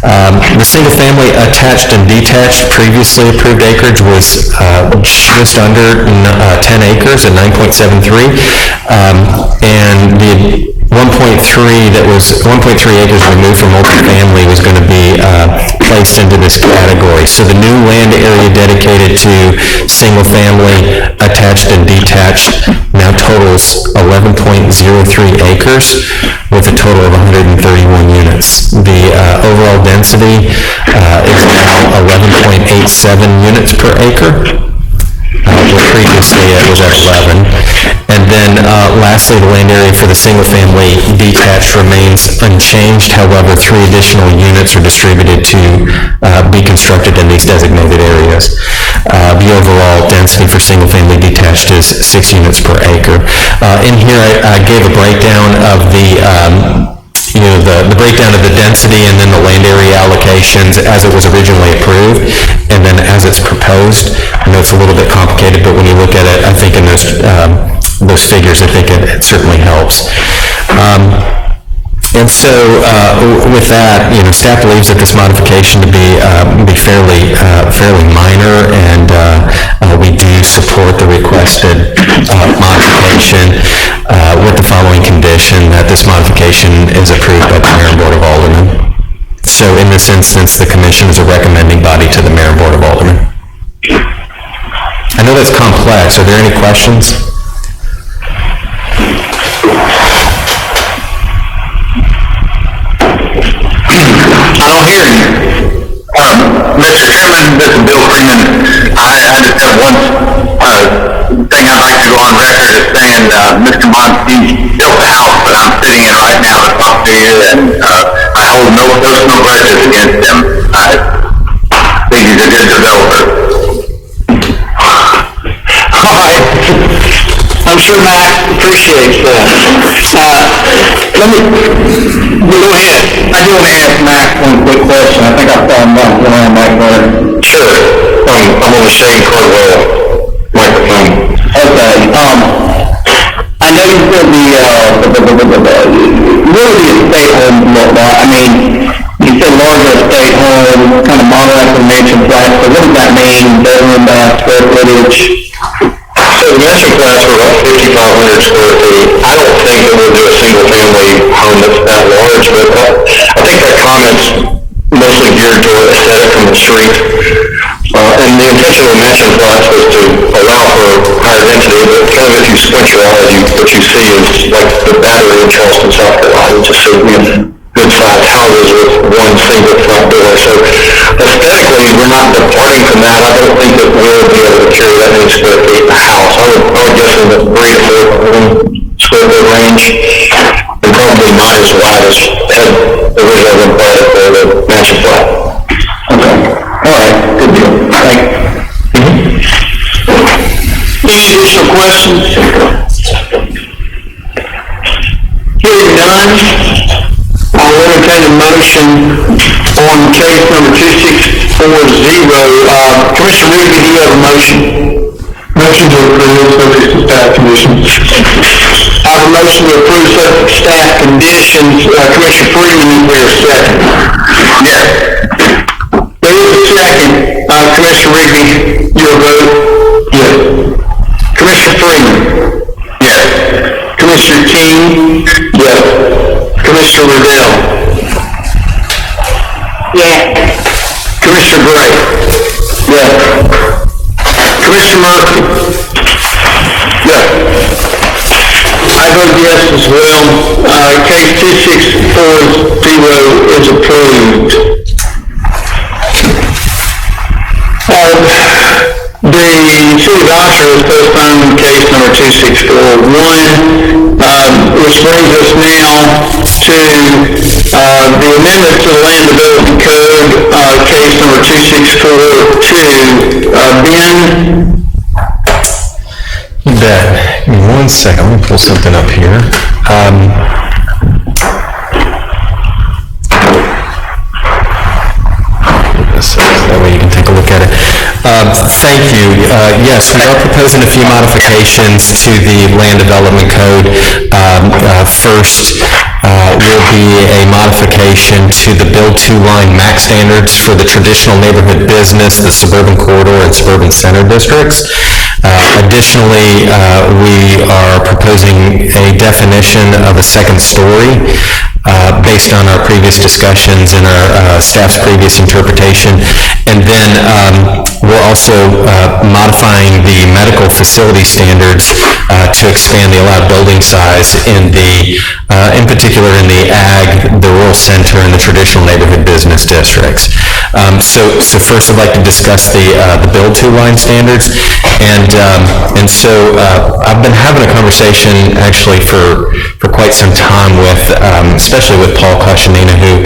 The single-family attached and detached previously approved acreage was just under 10 acres at 9.73. And the 1.3 acres removed from multifamily was going to be placed into this category. So the new land area dedicated to single-family attached and detached now totals 11.03 acres with a total of 131 units. The overall density is now 11.87 units per acre. Where previously it was at 11. And then lastly, the land area for the single-family detached remains unchanged. However, 3 additional units are distributed to be constructed in these designated areas. The overall density for single-family detached is 6 units per acre. In here, I gave a breakdown of the the breakdown of the density and then the land area allocations as it was originally approved and then as it's proposed. I know it's a little bit complicated, but when you look at it, I think in those figures, I think it certainly helps. And so with that, staff believes that this modification to be fairly minor, and we do support the requested modification with the following condition, that this modification is approved by the Mayor and Board of Aldermen. So in this instance, the commission is a recommending body to the Mayor and Board of Aldermen. I know that's complex. Are there any questions? I don't hear you. Mr. Chairman, this is Bill Freeman. I just have one thing I'd like to go on record as saying, Mr. Monteith built the house that I'm sitting in right now to talk to you, and I hold no personal grudges against him. I think he's a good developer. All right. I'm sure Matt appreciates that. Go ahead. I do want to ask Mac one quick question. I think I found one back there. Sure. I'm on the Shane Cardwell microphone. Okay. I know you said really the estate home look like. I mean, you said larger estate home, kind of model after mansion flats. So what does that mean? Bedroom, bath, square footage? So the mansion flats are about 5,500 square feet. I don't think that we'll do a single family home that's that large, but I think that comment's mostly geared toward aesthetic from the street. And the intention of the mansion flats was to allow for higher density, but kind of if you squint your eyes, what you see is like the Battery in Charleston, South Carolina, just so good sized houses with one single front door. So aesthetically, we're not departing from that. I don't think that we'll be able to carry that many square feet in the house. I would guess in the 3 to 4 square foot range, and probably not as wide as had originally been planned for the mansion flat. Okay. All right. Good deal. Thank you. Any additional questions? Hearing none, I'll entertain a motion on case number 2640. Commissioner Reed, do you have a motion? Motion to approve subject to staff conditions. I have a motion to approve subject to staff conditions. Commissioner Freeman, is there a second? Yes. There is a second. Commissioner Rigby, your vote? Yes. Commissioner Freeman? Yes. Commissioner King? Yes. Commissioner Riddell? Yes. Commissioner Gray? Yes. Commissioner Murphy? Yes. I vote yes as well. Case 2640 is approved. The city of Oxford has postponed case number 2641, which brings us now to the amendment to the Land Development Code, case number 2642. Ben? You bet. Give me 1 second. Let me pull something up here. That way you can take a look at it. Thank you. Yes, we are proposing a few modifications to the Land Development Code. First will be a modification to the build-to line max standards for the traditional neighborhood business, the suburban corridor, and suburban center districts. Additionally, we are proposing a definition of a second story based on our previous discussions and our staff's previous interpretation. And then we're also modifying the medical facility standards to expand the allowed building size in particular in the ag, the rural center, and the traditional neighborhood business districts. So first I'd like to discuss the build-to line standards. And so I've been having a conversation actually for quite some time with, especially with Paul Coscianina, who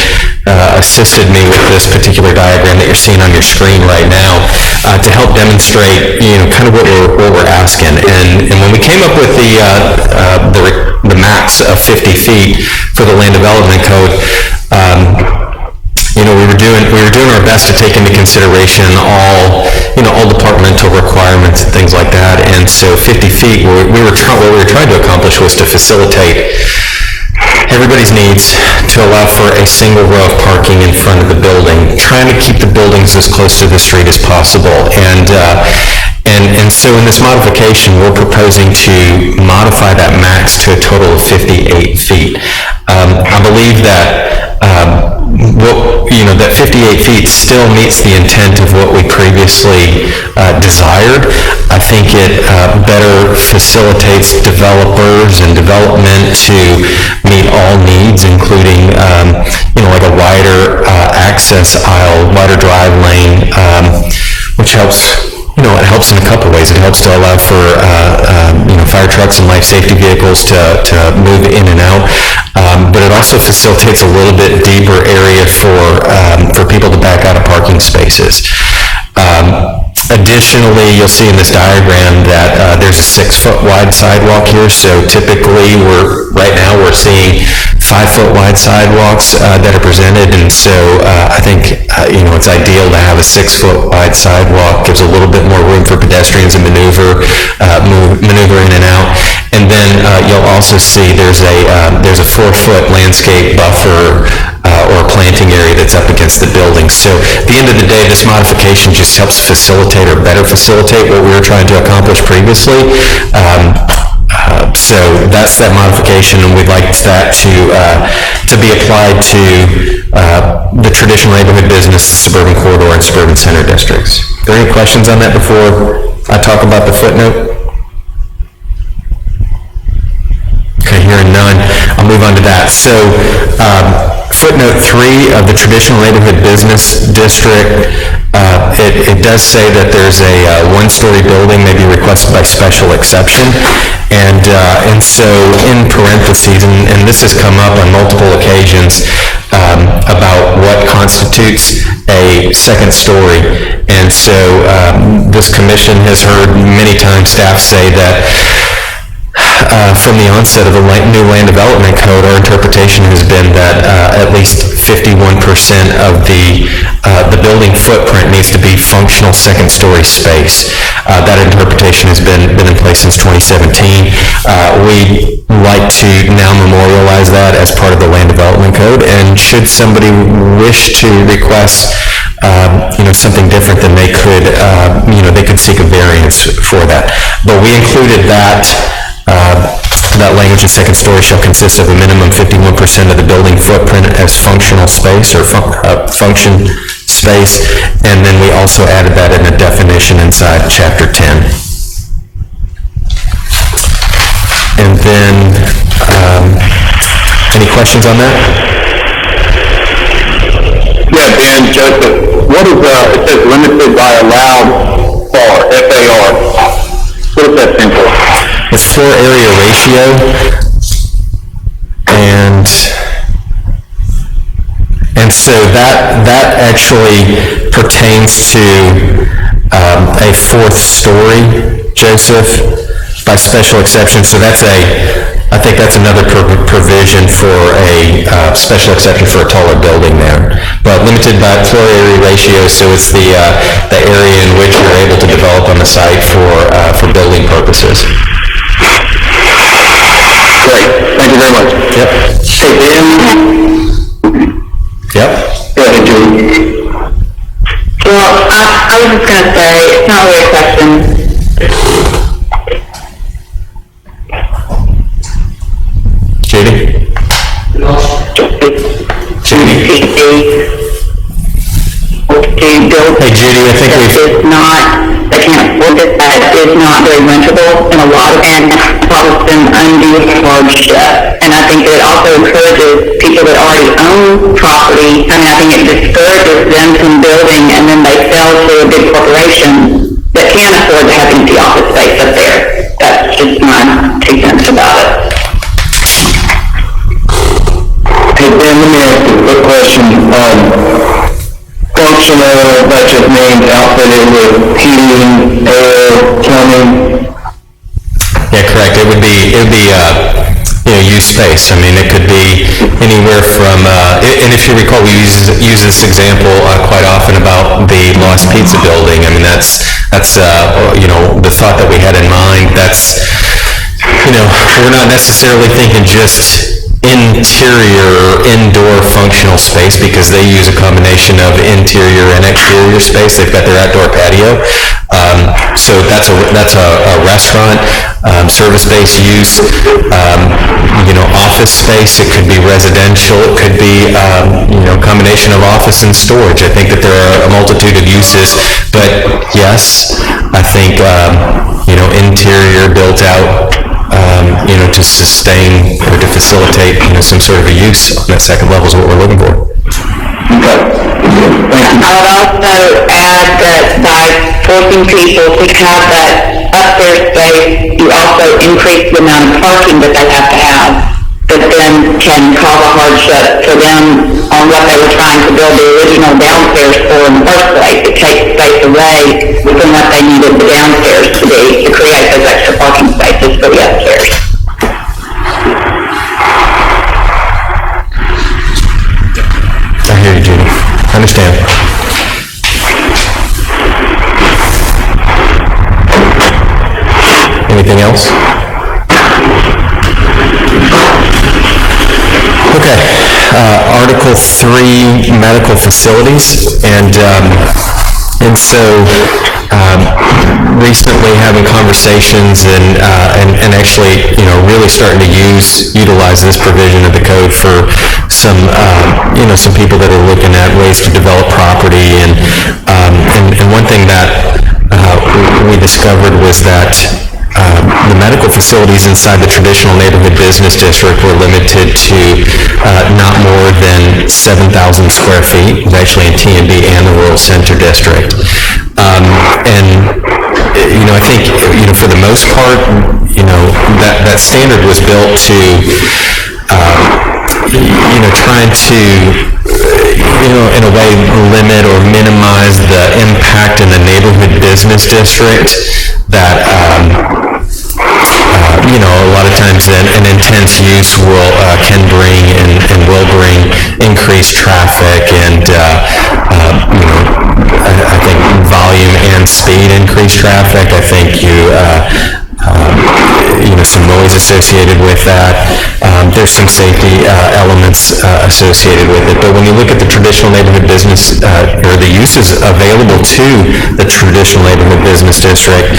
assisted me with this particular diagram that you're seeing on your screen right now, to help demonstrate, kind of what we're asking. And when we came up with the max of 50 feet for the Land Development Code, we were doing our best to take into consideration all departmental requirements and things like that. And so 50 feet, what we were trying to accomplish was to facilitate everybody's needs, to allow for a single row of parking in front of the building, trying to keep the buildings as close to the street as possible. And so in this modification, we're proposing to modify that max to a total of 58 feet. I believe that that 58 feet still meets the intent of what we previously desired. I think it better facilitates developers and development to meet all needs, including like a wider access aisle, wider drive lane, which helps. It helps in a couple ways. It helps to allow for fire trucks and life safety vehicles to move in and out, but it also facilitates a little bit deeper area for people to back out of parking spaces. Additionally, you'll see in this diagram that there's a 6-foot wide sidewalk here. So typically, right now we're seeing 5-foot wide sidewalks that are presented, and so I think it's ideal to have a 6-foot wide sidewalk. Gives a little bit more room for pedestrians to maneuver in and out. And then you'll also see there's a 4-foot landscape buffer or planting area that's up against the building. So at the end of the day, this modification just helps facilitate or better facilitate what we were trying to accomplish previously. So that's that modification, and we'd like that to be applied to the traditional neighborhood business, suburban corridor, and suburban center districts. Are there any questions on that before I talk about the footnote? Okay, hearing none, I'll move on to that. So footnote 3 of the traditional neighborhood business district, it does say that there's a 1-story building may be requested by special exception. And so in parentheses, and this has come up on multiple occasions, about what constitutes a second story. And so this commission has heard many times staff say that from the onset of the new Land Development Code, our interpretation has been that at least 51% of the building footprint needs to be functional second-story space. That interpretation has been in place since 2017. We like to now memorialize that as part of the Land Development Code, and should somebody wish to request something different, then they could seek a variance for that. But we included that language, the second story shall consist of a minimum 51% of the building footprint as functional space or function space, and then we also added that in a definition inside Chapter 10. And then, any questions on that? Yeah, Dan, Joseph, what is, it says limited by allowed FAR, F-A-R. What does that stand for? It's floor area ratio, and so that actually pertains to a 4th story, Joseph. by special exception, so I think that's another provision for a special exception for a taller building there. But limited by floor area ratio, so it's the area in which you're able to develop on the site for building purposes. Great, thank you very much. Yep. Hey, Ben? Yep. Go ahead, Julie. Well, I was just gonna say, it's not really a question. Judy? Hey, Judy, I think we've... It's not, they can't afford it, that is not very rentable in a lot of, and causes them undue hardship. And I think that it also encourages people that already own property, I mean, I think it discourages them from building, and then they sell to a big corporation that can't afford to have empty office space up there. That's just my 2 cents about it. Hey, Ben, let me ask you a quick question. Functional, that just means outfitted with heating, air, plumbing. Yeah, correct. It would be, use space. I mean, it could be anywhere from, and if you recall, we use this example quite often about the Lost Pizza building. I mean, that's the thought that we had in mind. That's, we're not necessarily thinking just interior, indoor functional space, because they use a combination of interior and exterior space. They've got their outdoor patio. So that's a restaurant, service-based use, office space. It could be residential. It could be, combination of office and storage. I think that there are a multitude of uses, but yes, I think, interior built out, to sustain or to facilitate, some sort of a use on that second level is what we're looking for. I would also add that by forcing people to have that upstairs space, you also increase the amount of parking that they have to have, that then can cause a hardship for them on what they were trying to build the original downstairs for in the first place. It takes space away from what they needed the downstairs to be, to create those extra parking spaces for the upstairs. I hear you, Judy. I understand. Anything else? Okay. Article 3, medical facilities, and so recently having conversations and actually, really starting to utilize this provision of the code for some people that are looking at ways to develop property, and one thing that we discovered was that the medical facilities inside the traditional neighborhood business district were limited to not more than 7,000 square feet. It was actually in T&D and the rural center district. I think, for the most part, that standard was built to, trying to, in a way, limit or minimize the impact in the neighborhood business district that, a lot of times an intense use can bring and will bring increased traffic and, I think volume and speed increased traffic. I think some noise associated with that. There's some safety elements associated with it. But when you look at the traditional neighborhood business, or the uses available to the traditional neighborhood business district,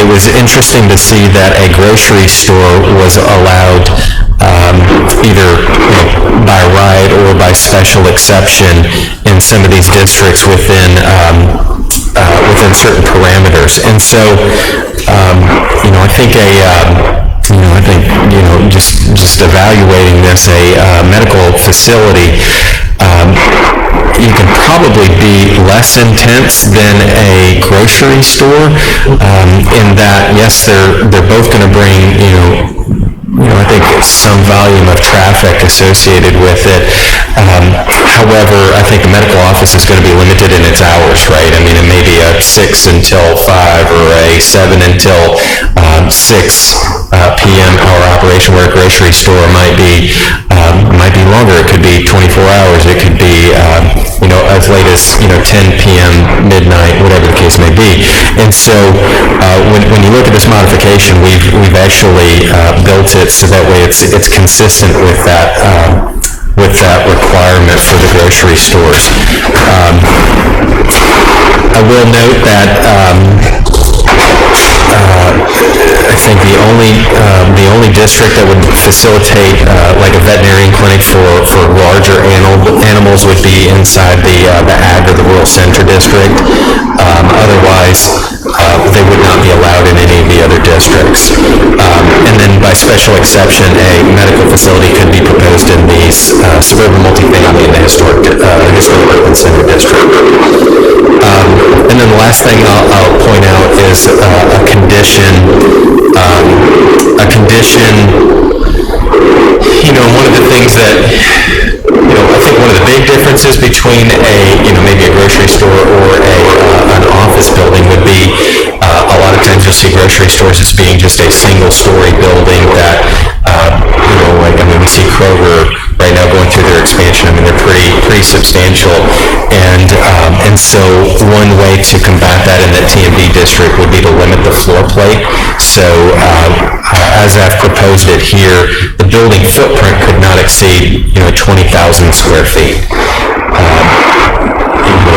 it was interesting to see that a grocery store was allowed either by right or by special exception in some of these districts within certain parameters. And so, I think just evaluating this, a medical facility, you can probably be less intense than a grocery store, in that, yes, they're both going to bring, I think some volume of traffic associated with it. However, I think the medical office is going to be limited in its hours, right? I mean, it may be a 6 until 5 or a 7 until 6 p.m. hour operation, where a grocery store might be longer. It could be 24 hours. It could be, as late as, 10 p.m., midnight, whatever the case may be. And so when you look at this modification, we've actually built it so that way it's consistent with that requirement for the grocery stores. I will note that I think the only district that would facilitate like a veterinarian clinic for larger animals would be inside the ag or the rural center district. Otherwise, they would not be allowed in any of the other districts. And then by special exception, a medical facility could be proposed in the suburban multifamily in the historic urban center district. And then the last thing I'll point out is a condition. One of the things that, I think one of the big differences between maybe a grocery store or an office building would be a lot of times you'll see grocery stores as being just a single-story building that, we see Kroger right now going through their expansion. I mean, they're pretty substantial. And so one way to combat that in the TMD district would be to limit the floor plate. So as I've proposed it here, the building footprint could not exceed, 20,000 square feet.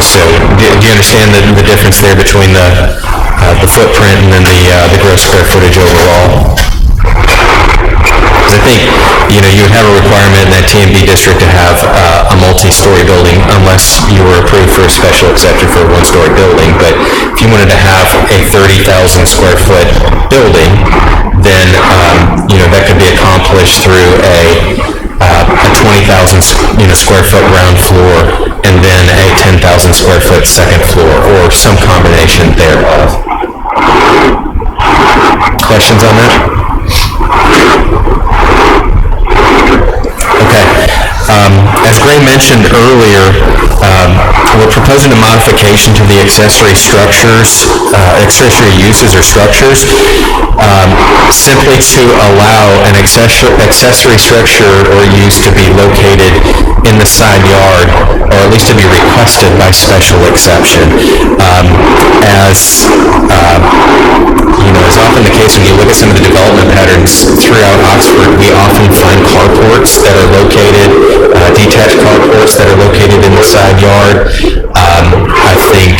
So do you understand the difference there between the footprint and then the gross square footage overall? Because I think, you would have a requirement in that TMB district to have a multi-story building unless you were approved for a special exception for a one-story building. But if you wanted to have a 30,000 square foot building, then, that could be accomplished through a 20,000, square foot ground floor and then a 10,000 square foot second floor or some combination thereof. Questions on that? Okay. As Gray mentioned earlier, we're proposing a modification to the accessory uses or structures, simply to allow an accessory structure or use to be located in the side yard, or at least to be requested by special exception. As often the case when you look at some of the development patterns throughout Oxford, we often find carports that are located, detached carports that are located in the side yard. I think,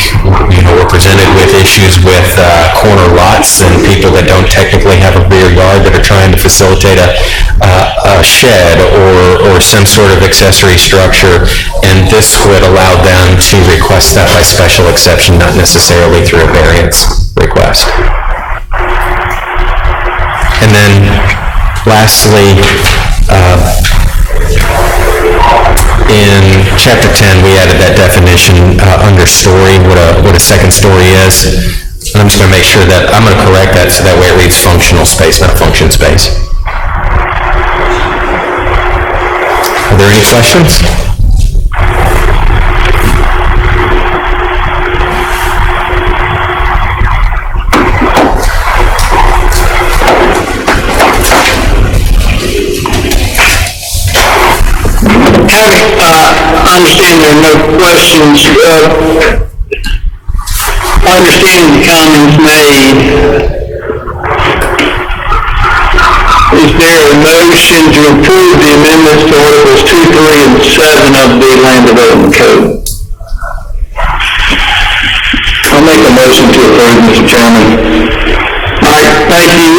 we're presented with issues with corner lots and people that don't technically have a rear yard that are trying to facilitate a shed or some sort of accessory structure, and this would allow them to request that by special exception, not necessarily through a variance request. And then lastly, in chapter 10, we added that definition under story, what a second story is. And I'm just going to make sure that, I'm going to correct that so that way it reads functional space, not function space. Are there any questions? I understand there are no questions. I understand the comments made. Is there a motion to approve the amendments to Articles 2, 3, and 7 of the Land Development Code? I'll make a motion to approve, Mr. Chairman. All right, thank you.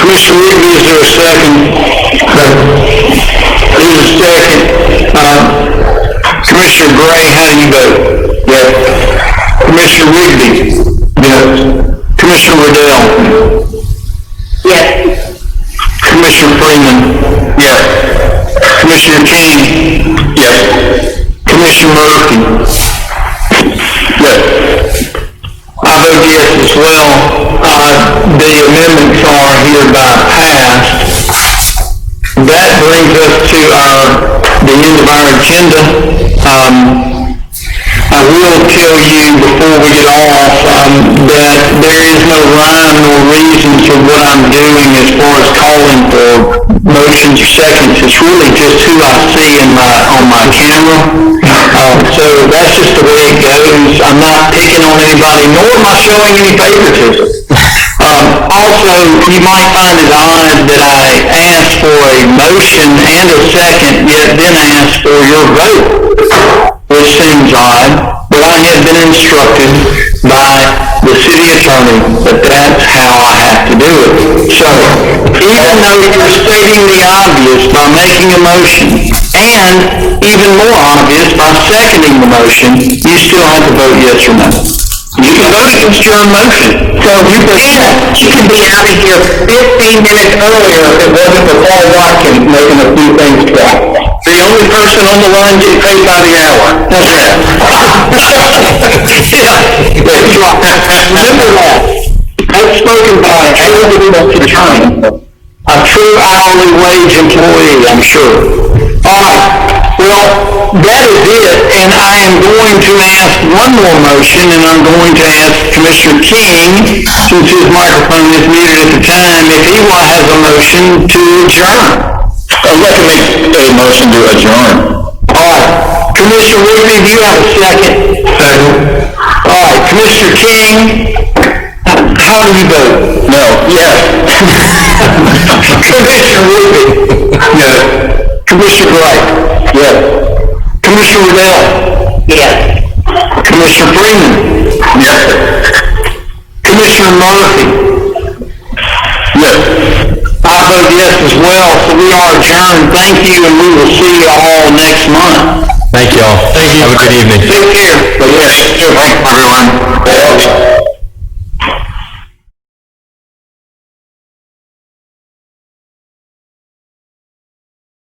Commissioner Rigby, is there a second? There's a second. Commissioner Gray, how do you vote? Yes. Commissioner Rigby? Yes. Commissioner Riddell? Yes. Commissioner Freeman? Yes. Commissioner King? Yes. Commissioner Murphy? Yes. I vote yes as well. The amendments are hereby passed. That brings us to the end of of our agenda. I will tell you before we get off, that there is no rhyme nor reason to what I'm doing as far as calling for motions or seconds. It's really just who I see on my camera. So that's just the way it goes. I'm not picking on anybody, nor am I showing any favoritism. Also, you might find it odd that I asked for a motion and a second, yet then asked for your vote, which seems odd, but I have been instructed by the city attorney that that's how I have to do it. So, even though you're stating the obvious by making a motion, and even more obvious by seconding the motion, you still have to vote yes or no. You can vote against your own motion. So you could be out of here 15 minutes earlier if it wasn't for Paul Watkins making a few things twice. The only person on the line getting paid by the hour. That's right. Remember that. That's spoken by a legislative attorney. A true hourly wage employee, I'm sure. All right. Well, that is it, and I am going to ask one more motion, and I'm going to ask Commissioner King, since his microphone is muted at the time, if he has a motion to adjourn. I'd like to make a motion to adjourn. All right. Commissioner Whitby, do you have a second? Second. All right. Commissioner King, how do you vote? No. Yes. Commissioner Whitby? Yes. Commissioner Bright? Yes. Commissioner Riddell? Yes. Commissioner Freeman? Yes. Commissioner Murphy? Yes. I vote yes as well, so we are adjourned. Thank you, and we will see you all next month. Thank you all. Have a good evening. Take care. Yes. Thanks, everyone.